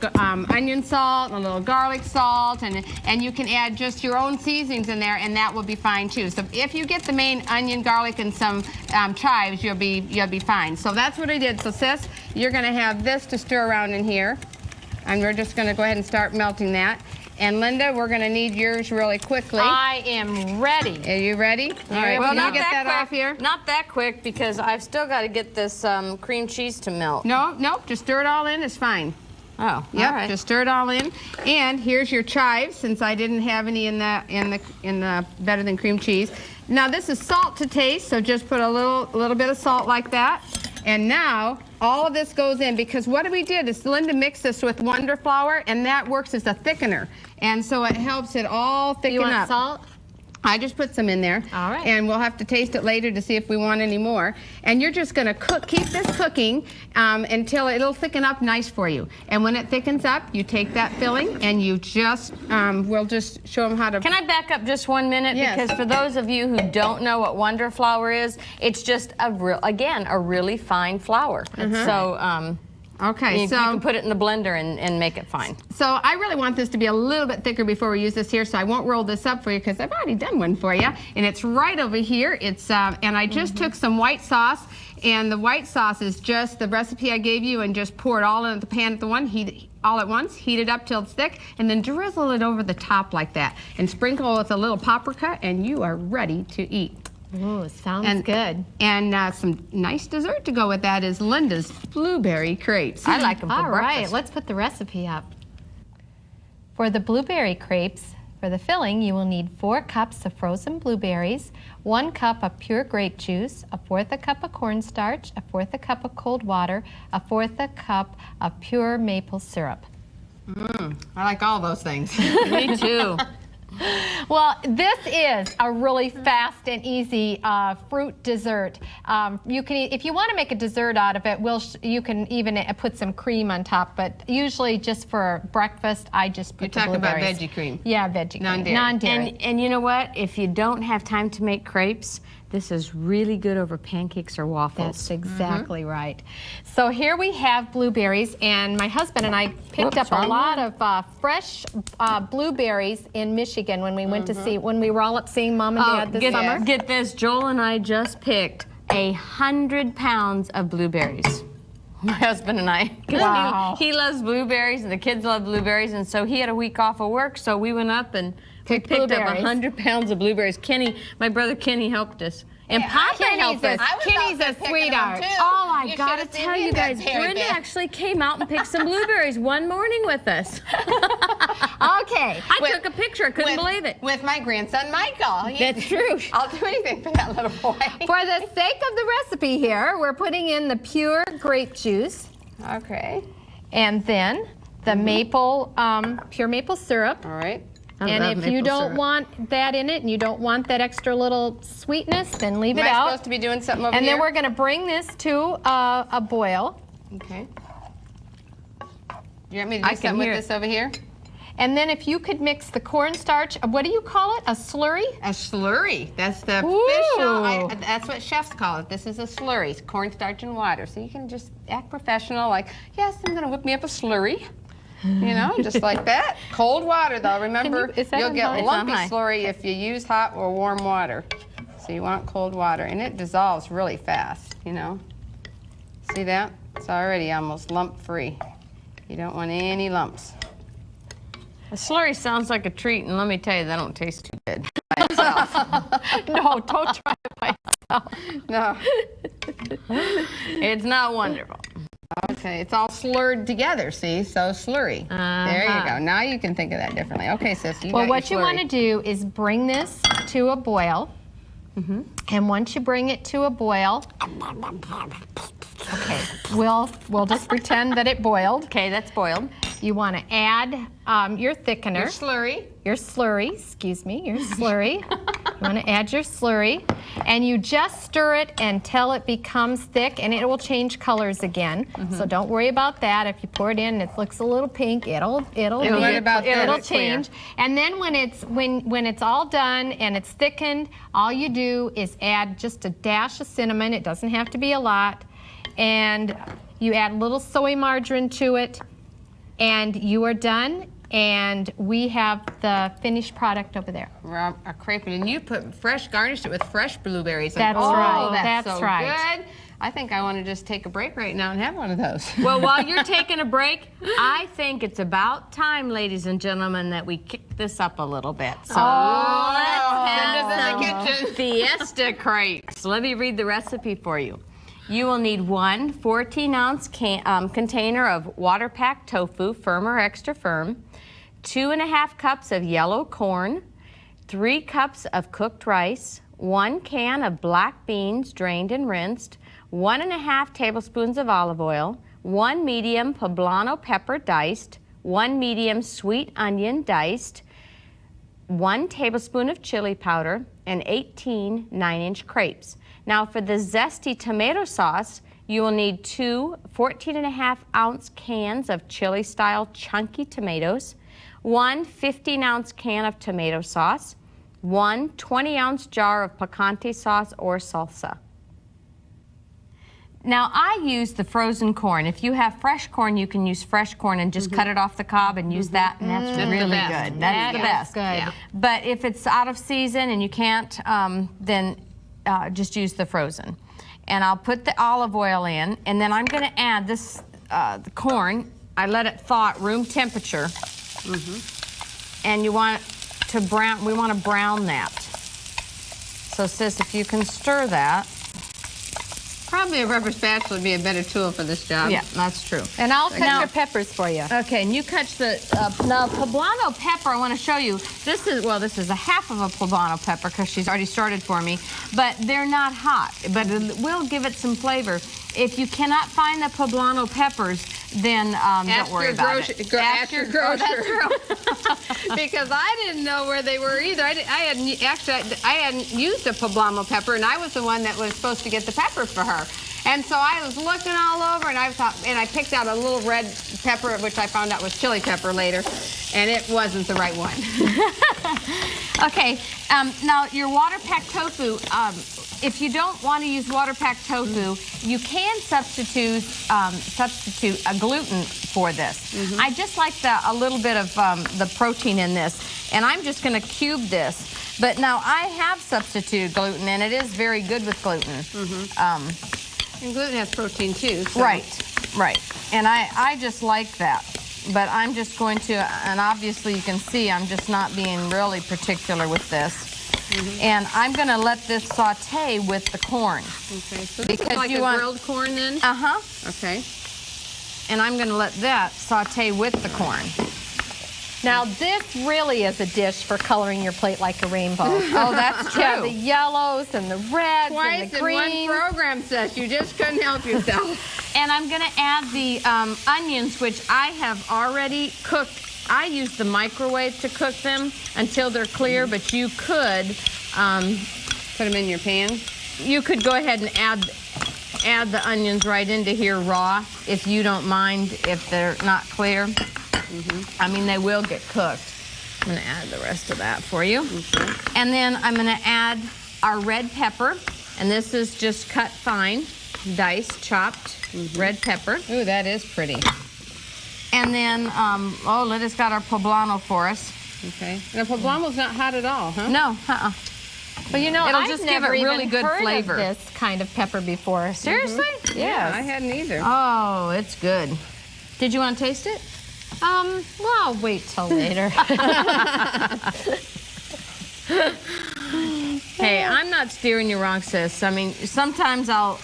onion salt, and a little garlic salt, and you can add just your own seasonings in there, and that will be fine too. So if you get the main onion, garlic, and some chives, you'll be fine. So that's what I did. So sis, you're going to have this to stir around in here, and we're just going to go ahead and start melting that. And Linda, we're going to need yours really quickly. I am ready. Are you ready? All right. Well, Can you not get that that quick. off here? Not that quick, because I've still got to get this cream cheese to melt. No, just stir it all in. It's fine. Oh, Yep, all right. just stir it all in. And here's your chives, since I didn't have any in the better than cream cheese. Now this is salt to taste, so just put a little bit of salt like that. And now all of this goes in, because what we did is Linda mixed this with Wonder Flour, and that works as a thickener, and so it helps it all thicken You want up. salt? I just put some in there. All right. And we'll have to taste it later to see if we want any more. And you're just going to keep this cooking until it'll thicken up nice for you. And when it thickens up, you take that filling and you just, we'll just show them how to. Can I back up just 1 minute? Yes. Because for those of you who don't know what Wonder Flour is, it's just a really fine flour. So Okay, you can put it in the blender and make it fine. So I really want this to be a little bit thicker before we use this here, so I won't roll this up for you because I've already done one for you. And it's right over here. It's and I just took some white sauce, and the white sauce is just the recipe I gave you, and just pour it all in the pan at the one, all at once, heat it up till it's thick, and then drizzle it over the top like that. And sprinkle with a little paprika, and you are ready to eat. Ooh, sounds good. And some nice dessert to go with that is Linda's blueberry crepes. I like them for All right, breakfast. let's put the recipe up. For the blueberry crepes, for the filling, you will need 4 cups of frozen blueberries, 1 cup of pure grape juice, 1/4 a cup of cornstarch, 1/4 a cup of cold water, 1/4 a cup of pure maple syrup. I like all those things. Me too. Well, this is a really fast and easy fruit dessert. You can, if you want to make a dessert out of it, you can even put some cream on top. But usually, just for breakfast, I just put the You're talking about blueberries. veggie cream. Yeah, veggie cream. Non-dairy. Non-dairy. And you know what? If you don't have time to make crepes, this is really good over pancakes or waffles. That's exactly right. So here we have blueberries, and my husband and I picked up a wrong lot of fresh blueberries in Michigan when we went to see, when we were all up seeing Mom and Dad this summer. Get this, Joel and I just picked 100 pounds of blueberries. My husband and I. 'Cause Wow. He loves blueberries, and the kids love blueberries, and so he had a week off of work, so we went up and we Picked picked up blueberries. 100 pounds of blueberries. My brother Kenny helped us. And Papa helped us. Kenny's a sweetheart. Oh, I gotta tell you guys, Brenda actually came out and picked some blueberries one morning with us. Okay. I took a picture, I couldn't believe it. With my grandson, Michael. That's true. I'll do anything for that little boy. For the sake of the recipe here, we're putting in the pure grape juice, Okay. and then the pure maple syrup. All right. And if you don't want that in it, and you don't want that extra little sweetness, then leave Am it I out. supposed to be doing something over And here? then we're going to bring this to a boil. Okay. You want me to do I can something with hear this over here? And then if you could mix the cornstarch, what do you call it? A slurry? A slurry. That's the Ooh. official. That's what chefs call it. This is a slurry. It's cornstarch and water. So you can just act professional, like, yes, I'm going to whip me up a slurry. You know, just like that. Cold water, though. Remember, is that you'll on get high? lumpy It's on high. slurry if you use hot or warm water. So you want cold water, and it dissolves really fast. You know. See that? It's already almost lump-free. You don't want any lumps. A slurry sounds like a treat, and let me tell you, they don't taste too good. So yourself. No, don't try it by yourself. No. It's not wonderful. Okay, it's all slurred together, see? So slurry. There you go. Now you can think of that differently. Okay, sis, you Well, got what your you slurry. want to do is bring this to a boil. And once you bring it to a boil, okay, we'll just pretend that it boiled. Okay, that's boiled. You want to add your thickener. Your slurry. Your slurry, excuse me, your slurry. You want to add your slurry, and you just stir it until it becomes thick, and it will change colors again. So don't worry about that. If you pour it in and it looks a little pink, it'll change. And then when it's all done and it's thickened, all you do is add just a dash of cinnamon. It doesn't have to be a lot, and you add a little soy margarine to it, and you are done. And we have the finished product over there. A crepe, and you garnished it with fresh blueberries. That's oh, right. That's That's so right. good. I think I want to just take a break right now and have one of those. Well, while you're taking a break, I think it's about time, ladies and gentlemen, that we kick this up a little bit. So let's have some Fiesta crepes. Let me read the recipe for you. You will need one 14-ounce container of water-packed tofu, firm or extra firm, 2.5 cups of yellow corn, 3 cups of cooked rice, 1 can of black beans drained and rinsed, 1.5 tablespoons of olive oil, 1 medium poblano pepper diced, 1 medium sweet onion diced, 1 tablespoon of chili powder, and 18 9-inch crepes. Now for the zesty tomato sauce, you will need 2 14.5-ounce cans of chili-style chunky tomatoes, 1 15-ounce can of tomato sauce, 1 20-ounce jar of picante sauce or salsa. Now I use the frozen corn. If you have fresh corn, you can use fresh corn and just cut it off the cob and use that, and that's really good. That's the best. Good. Yeah. But if it's out of season and you can't, then just use the frozen. And I'll put the olive oil in, and then I'm going to add this the corn. I let it thaw at room temperature. And you want to brown. We want to brown that. So, sis, if you can stir that. Probably a rubber spatula would be a better tool for this job. Yeah, that's true. And I'll cut your peppers for you. Okay, and you cut the now poblano pepper. I want to show you. This is a half of a poblano pepper because she's already started for me, but they're not hot. But it will give it some flavor. If you cannot find the poblano peppers, then don't worry about it. Ask your grocer. Oh, that's true. Because I didn't know where they were either. I hadn't used a poblano pepper, and I was the one that was supposed to get the pepper for her. And so I was looking all over, and I picked out a little red pepper, which I found out was chili pepper later, and it wasn't the right one. Okay, now your water-packed tofu. If you don't want to use water-packed tofu, you can substitute a gluten for this. I just like a little bit of the protein in this, and I'm just going to cube this. But now I have substituted gluten, and it is very good with gluten. And gluten has protein too. So. Right. And I just like that. But I'm just going to, and obviously you can see I'm just not being really particular with this. And I'm going to let this saute with the corn. Okay, so this is like a grilled corn then? Okay. And I'm going to let that saute with the corn. Now this really is a dish for coloring your plate like a rainbow. Oh, that's true. Yeah, the yellows and the reds Twice and the greens. in one program, sis. You just couldn't help yourself. And I'm going to add the onions, which I have already cooked. I use the microwave to cook them until they're clear, but you could put them in your pan. You could go ahead and add the onions right into here raw if you don't mind if they're not clear. I mean, they will get cooked. I'm going to add the rest of that for you. And then I'm going to add our red pepper, and this is just cut fine, diced, chopped red pepper. Ooh, that is pretty. And then, Lydia's got our poblano for us. Okay. And the poblano's not hot at all, huh? No, But you know, it'll I've just never give it really even good heard flavor. of this kind of pepper before. Seriously? Yeah, I hadn't either. Oh, it's good. Did you want to taste it? Well, I'll wait till later. not steering you wrong, sis. I mean, sometimes I'll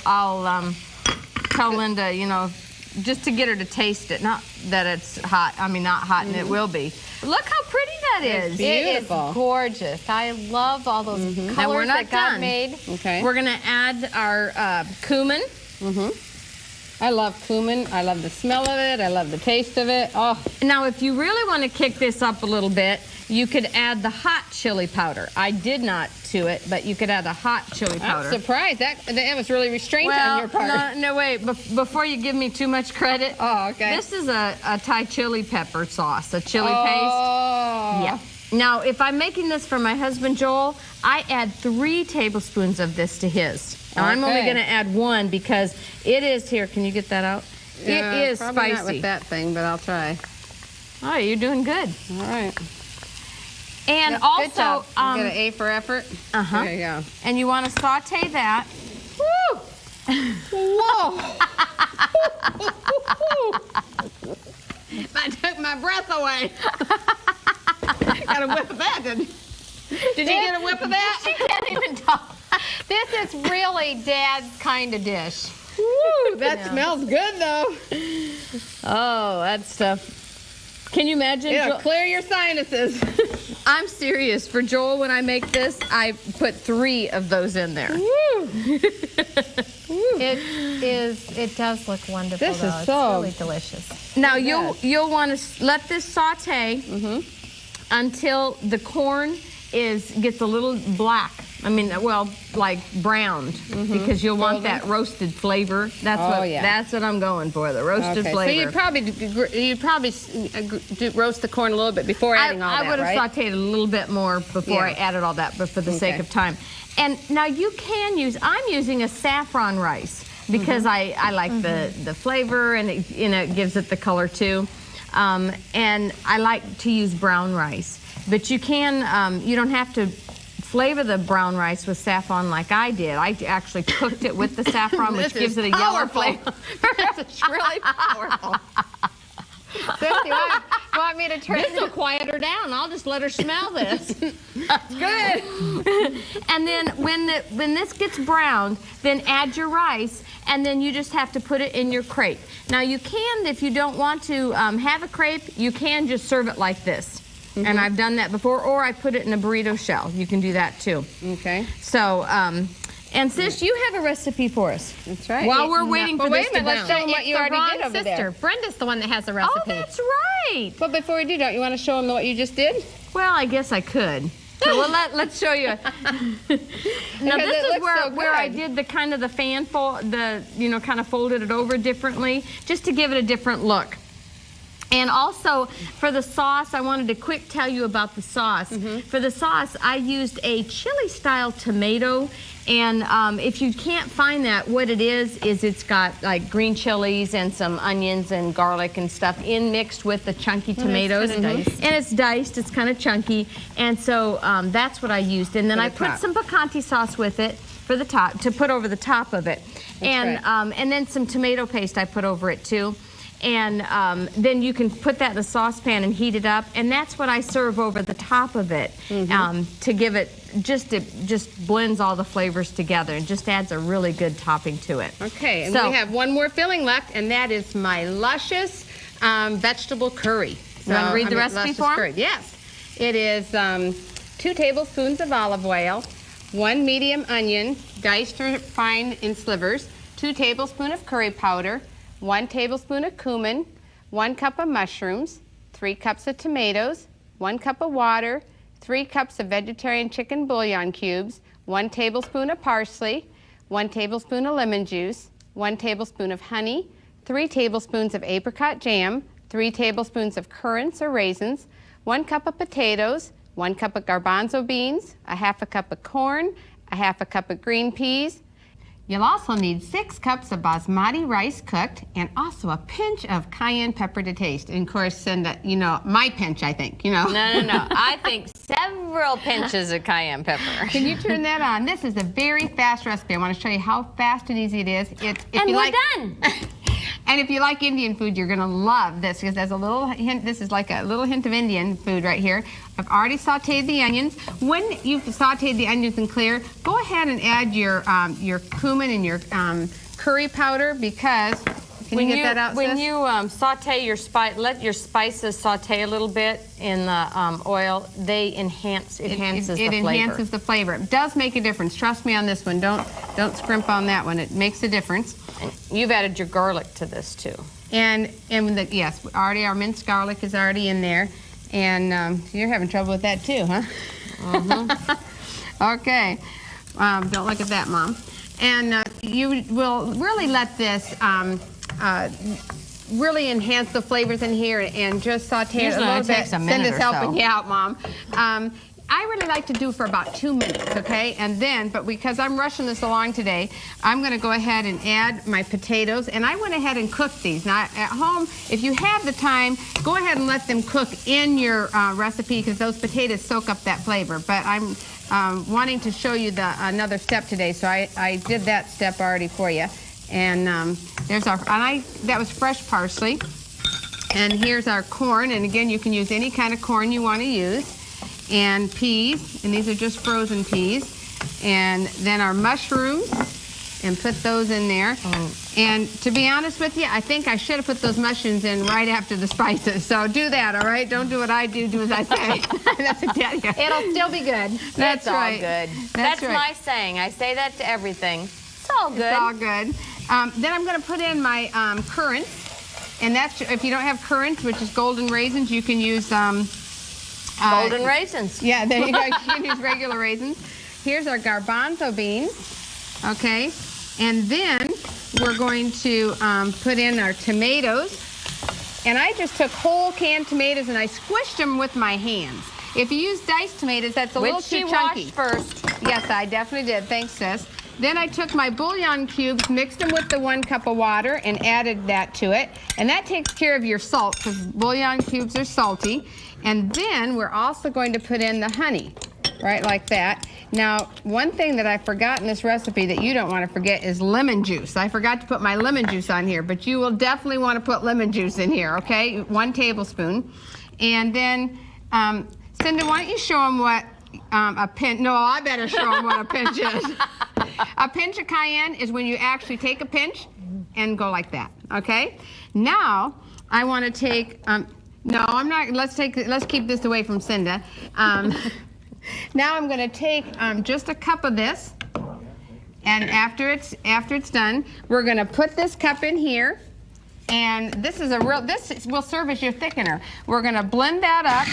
tell Linda, you know, just to get her to taste it. Not that it's hot. I mean, not hot, and it will be. Look how pretty that is. Beautiful. It is gorgeous. I love all those colors Now we're not that got done. made. Okay. We're gonna add our cumin. I love cumin. I love the smell of it. I love the taste of it. Oh, Now, if you really want to kick this up a little bit, you could add the hot chili powder. I did not to it, but you could add the hot chili powder. I'm surprised. That was really restraint on your part. No, wait. Before you give me too much credit. Oh, okay. This is a Thai chili pepper sauce, a chili Oh. paste. Yeah. Now, if I'm making this for my husband, Joel, I add 3 tablespoons of this to his. Now, I'm only Okay. going to add 1 because it is, here, can you get that out? Yeah, it is probably spicy. not with that thing, but I'll try. Oh, you're doing good. All right. And Good also, job. Get an A for effort. uh-huh. There you go. And you want to saute that. Woo! Whoa! That took my breath away. Got a whiff of that, didn't you? Did you get a whiff of that? She can't even talk. This is really Dad's kind of dish. Woo, that smells good, though. Oh, that stuff. Can you imagine? It'll clear your sinuses. I'm serious. For Joel, when I make this, I put 3 of those in there. It does look wonderful. This is though. It's so- really delicious. Now Yes. you'll want to let this saute until the corn gets a little black. I mean, well, like browned, because you'll want that roasted flavor. That's that's what I'm going for, the roasted Okay, flavor. so you'd probably roast the corn a little bit before adding all that, I would have right? sauteed a little bit more before I Yeah. added all that, but for the sake Okay. of time. And now you can use, I'm using a saffron rice because I like the flavor, and it gives it the color too. And I like to use brown rice. But you can, you don't have to flavor the brown rice with saffron like I did. I actually cooked it with the saffron, which gives it a yellow flavor. It's really powerful. Sis, you want me to turn This will quiet her down. I'll just let her smell this. Good. And then when this gets browned, then add your rice, and then you just have to put it in your crepe. Now you can, if you don't want to have a crepe, you can just serve it like this. And I've done that before, or I put it in a burrito shell. You can do that too. Okay. So, and sis, you have a recipe for us. That's right. While we're waiting for this to let's show brown. them what you the already wrong did over sister. there. Brenda's the one that has the recipe. Oh, that's right. But before we do, don't you want to show them what you just did? Well, I guess I could. So let's show you. Now Because this it is looks so where I good. did the kind of the fan fold, kind of folded it over differently, just to give it a different look. And also, for the sauce, I wanted to quick tell you about the sauce. For the sauce, I used a chili-style tomato. And if you can't find that, what it is it's got like green chilies and some onions and garlic and stuff mixed with the chunky tomatoes. kinda diced. And it's diced, it's kind of chunky. And so that's what I used. And then For I the put top. some picante sauce with it for the top, to put over the top of it. And then some tomato paste I put over it too. And then you can put that in a saucepan and heat it up, and that's what I serve over the top of it to give it, it just blends all the flavors together and just adds a really good topping to it. Okay, and So- we have one more filling left, and that is my luscious vegetable curry. You wanna read the recipe luscious for 'em? curry. Yes. It is 2 tablespoons of olive oil, 1 medium onion, diced or fine in slivers, 2 tablespoons of curry powder, 1 tablespoon of cumin, 1 cup of mushrooms, 3 cups of tomatoes, 1 cup of water, 3 cups of vegetarian chicken bouillon cubes, 1 tablespoon of parsley, 1 tablespoon of lemon juice, 1 tablespoon of honey, 3 tablespoons of apricot jam, 3 tablespoons of currants or raisins, 1 cup of potatoes, 1 cup of garbanzo beans, a half a cup of corn, a half a cup of green peas. You'll also need 6 cups of basmati rice cooked, and also a pinch of cayenne pepper to taste. And of course, my pinch, I think, No. I think several pinches of cayenne pepper. Can you turn that on? This is a very fast recipe. I want to show you how fast and easy it is. And we're done. And if you like Indian food, you're going to love this because there's a little hint. This is like a little hint of Indian food right here. I've already sauteed the onions. When you've sauteed the onions and clear, go ahead and add your cumin and your curry powder because. Can you get that out, when sis? you saute your let your spices saute a little bit in the oil. They enhances the flavor. It enhances the flavor. It does make a difference. Trust me on this one. Don't scrimp on that one. It makes a difference. And you've added your garlic to this too. Yes, already our minced garlic is already in there, and you're having trouble with that too, huh? Mm-hmm. Okay. Don't look at that, Mom. And you will really let this. Really enhance the flavors in here and just saute it a little bit. Cinda's helping you out, Mom. I really like to do for about 2 minutes, okay? And then, but because I'm rushing this along today, I'm going to go ahead and add my potatoes. And I went ahead and cooked these. Now, at home, if you have the time, go ahead and let them cook in your recipe because those potatoes soak up that flavor. But I'm wanting to show you another step today, so I did that step already for you. And there's that was fresh parsley. And here's our corn. And again, you can use any kind of corn you want to use. And peas, and these are just frozen peas. And then our mushrooms, and put those in there. And to be honest with you, I think I should have put those mushrooms in right after the spices. So do that, all right? Don't do what I do, do as I say. That's what I tell you. It'll still be good. That's right. All good. That's right. My saying. I say that to everything. It's all good. It's all good. Then I'm going to put in my currants. And that's, if you don't have currants, which is golden raisins, you can use... golden raisins. Yeah, there you go. You can use regular raisins. Here's our garbanzo beans. Okay. And then we're going to put in our tomatoes. And I just took whole canned tomatoes and I squished them with my hands. If you use diced tomatoes, that's a little too chunky. Which she washed first. Yes, I definitely did. Thanks, sis. Then I took my bouillon cubes, mixed them with the 1 cup of water, and added that to it. And that takes care of your salt, because bouillon cubes are salty. And then we're also going to put in the honey, right like that. Now, one thing that I forgot in this recipe that you don't want to forget is lemon juice. I forgot to put my lemon juice on here, but you will definitely want to put lemon juice in here, okay? 1 tablespoon. And then, Cinda, why don't you show them what a pinch, no, I better show them what a pinch is. A pinch of cayenne is when you actually take a pinch and go like that, okay? Now, I want to take, no, I'm not, let's keep this away from Cinda. Now I'm going to take just a cup of this, and after it's done, we're going to put this cup in here, and this will serve as your thickener. We're going to blend that up.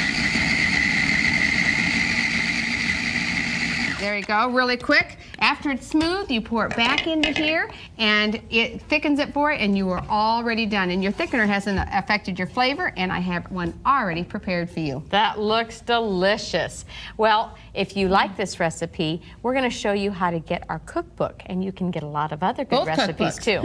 There you go, really quick. After it's smooth, you pour it back into here, and it thickens it for it, and you are already done. And your thickener hasn't affected your flavor, and I have one already prepared for you. That looks delicious. Well, if you like this recipe, we're going to show you how to get our cookbook, and you can get a lot of other good recipes too.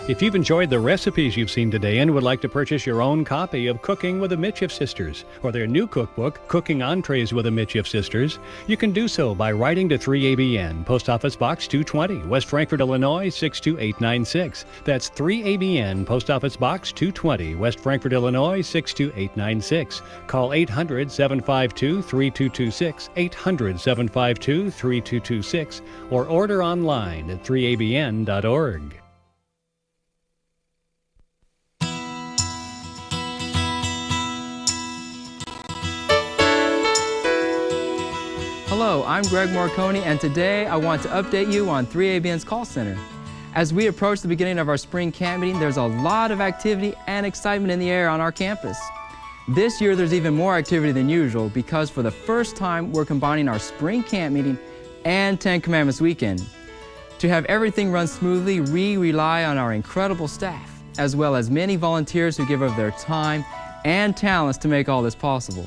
If you've enjoyed the recipes you've seen today and would like to purchase your own copy of Cooking with the Micheff Sisters or their new cookbook, Cooking Entrees with the Micheff Sisters, you can do so by writing to 3ABN, Post Office Box 220, West Frankfort, Illinois 62896. That's 3ABN, Post Office Box 220, West Frankfort, Illinois 62896. Call 800-752-3226, 800-752-3226, or order online at 3abn.org. Hello, I'm Greg Morcone, and today I want to update you on 3ABN's call center. As we approach the beginning of our spring camp meeting, there's a lot of activity and excitement in the air on our campus. This year there's even more activity than usual because for the first time we're combining our spring camp meeting and 10 Commandments weekend. To have everything run smoothly, we rely on our incredible staff, as well as many volunteers who give of their time and talents to make all this possible.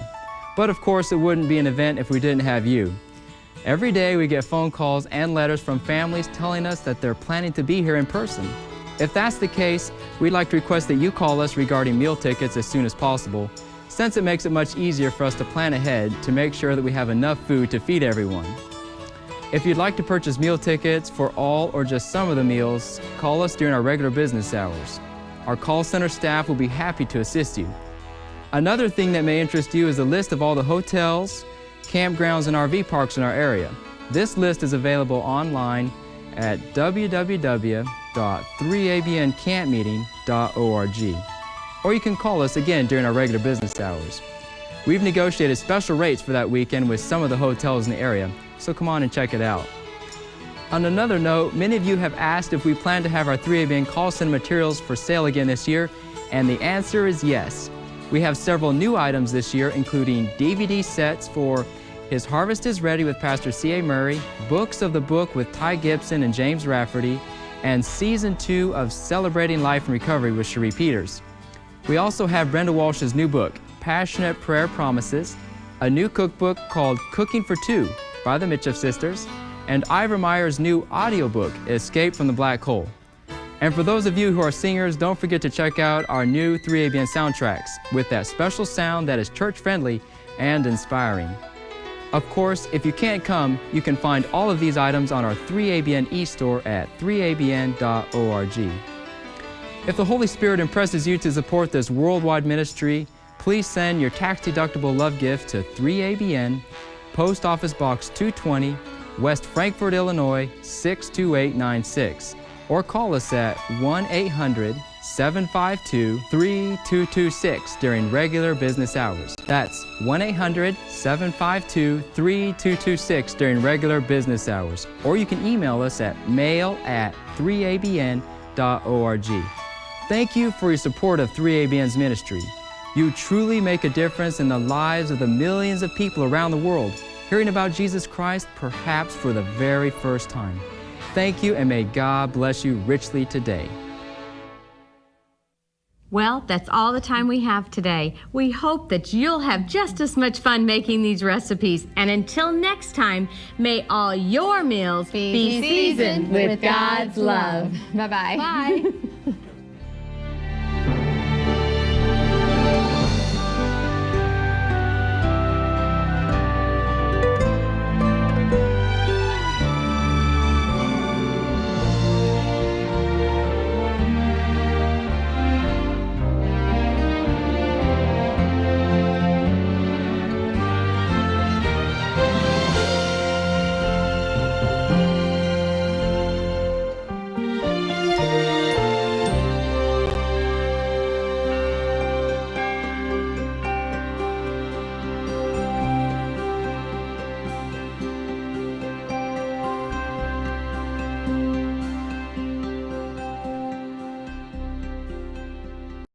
But of course, it wouldn't be an event if we didn't have you. Every day we get phone calls and letters from families telling us that they're planning to be here in person. If that's the case, we'd like to request that you call us regarding meal tickets as soon as possible, since it makes it much easier for us to plan ahead to make sure that we have enough food to feed everyone. If you'd like to purchase meal tickets for all or just some of the meals, call us during our regular business hours. Our call center staff will be happy to assist you. Another thing that may interest you is a list of all the hotels, campgrounds, and RV parks in our area. This list is available online at www.3abncampmeeting.org. Or you can call us again during our regular business hours. We've negotiated special rates for that weekend with some of the hotels in the area, so come on and check it out. On another note, many of you have asked if we plan to have our 3ABN call center materials for sale again this year, and the answer is yes. We have several new items this year, including DVD sets for His Harvest is Ready with Pastor C.A. Murray, books of the book with Ty Gibson and James Rafferty, and Season 2 of Celebrating Life and Recovery with Cherie Peters. We also have Brenda Walsh's new book, Passionate Prayer Promises, a new cookbook called Cooking for Two by the Micheff sisters, and Ivor Meyer's new audiobook, Escape from the Black Hole. And for those of you who are singers, don't forget to check out our new 3ABN soundtracks with that special sound that is church-friendly and inspiring. Of course, if you can't come, you can find all of these items on our 3ABN e-store at 3abn.org. If the Holy Spirit impresses you to support this worldwide ministry, please send your tax-deductible love gift to 3ABN, Post Office Box 220, West Frankfort, Illinois 62896. Or call us at 1-800-752-3226 during regular business hours. That's 1-800-752-3226 during regular business hours. Or you can email us at mail@3abn.org. Thank you for your support of 3ABN's ministry. You truly make a difference in the lives of the millions of people around the world, hearing about Jesus Christ perhaps for the very first time. Thank you, and may God bless you richly today. Well, that's all the time we have today. We hope that you'll have just as much fun making these recipes. And until next time, may all your meals be seasoned with God's love. Bye-bye. Bye.